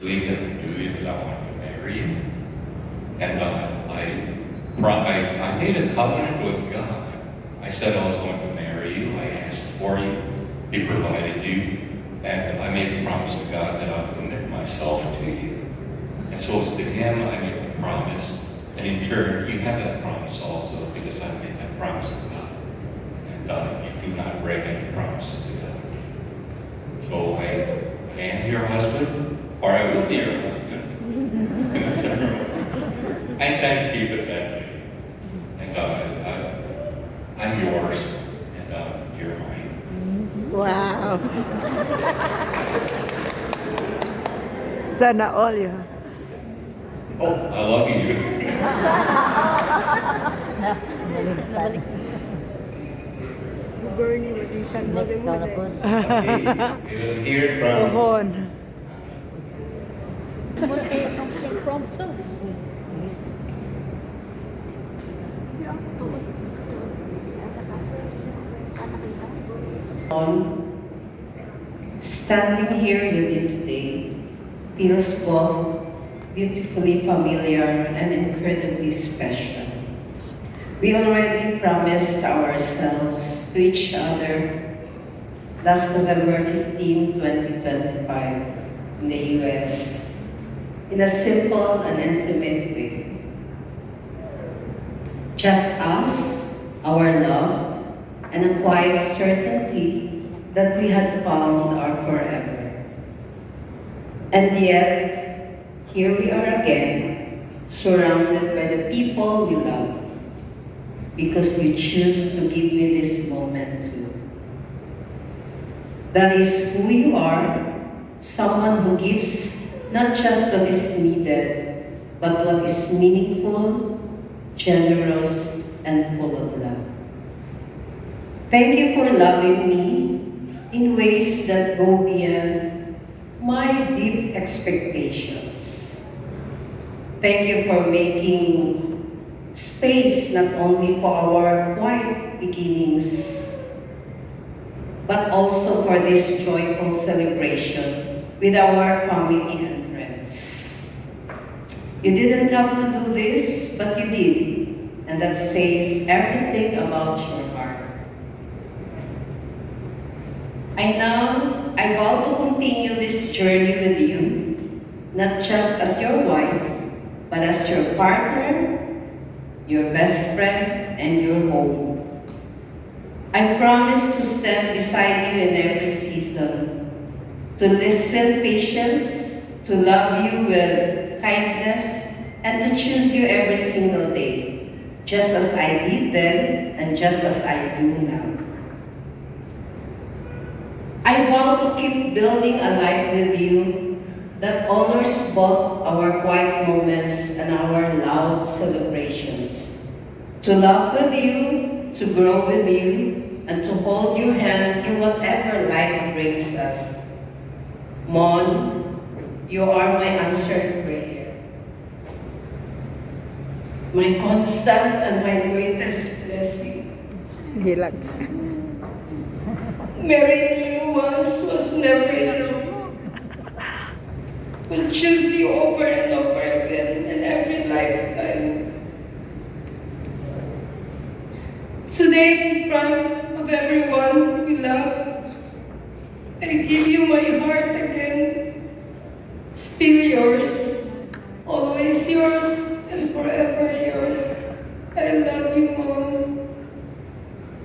Doing that I knew you because I wanted to marry you. And I made a covenant with God. I said I was going to marry you. I asked for you. He provided you. And I made a promise to God that I would commit myself to you. And so it's to Him I made the promise. And in turn, you have that promise also because I made that promise to God. And you do not break any promise to God. So I am your husband, or I will be your husband in the ceremony. I intend to keep it that way. And I'm yours, and you're mine. Wow. Sana all yun. Oh, I love you. Si Bernie, magikan mo Next ikaw na po. Okay, we'll hear from Ohon. Impromptu. Standing here with you today feels both beautifully familiar and incredibly special. We already promised ourselves to each other last November 15, 2025 in the US in a simple and intimate way. Just us, our love, and a quiet certainty that we had found our forever. And yet, here we are again, surrounded by the people we love, because you choose to give me this moment too. That is who you are, someone who gives not just what is needed, but what is meaningful, generous, and full of love. Thank you for loving me in ways that go beyond my deep expectations. Thank you for making space not only for our quiet beginnings, but also for this joyful celebration with our family and friends. You didn't have to do this, but you did, and that says everything about your heart. I vow to continue this journey with you, not just as your wife, but as your partner, your best friend, and your home. I promise to stand beside you in every season, to listen patience, to love you with kindness, and to choose you every single day, just as I did then and just as I do now. I vow to keep building a life with you that honors both our quiet moments and our loud celebrations. To laugh with you, to grow with you, and to hold your hand through whatever life brings us. Mon, you are my answered prayer, my constant and my greatest blessing. Hilag. Marrying you once was never enough. We'll choose you over and over again in every lifetime. Today, in front of everyone we love, I give you my heart again. Still yours, always yours, and forever yours. I love you, Mom.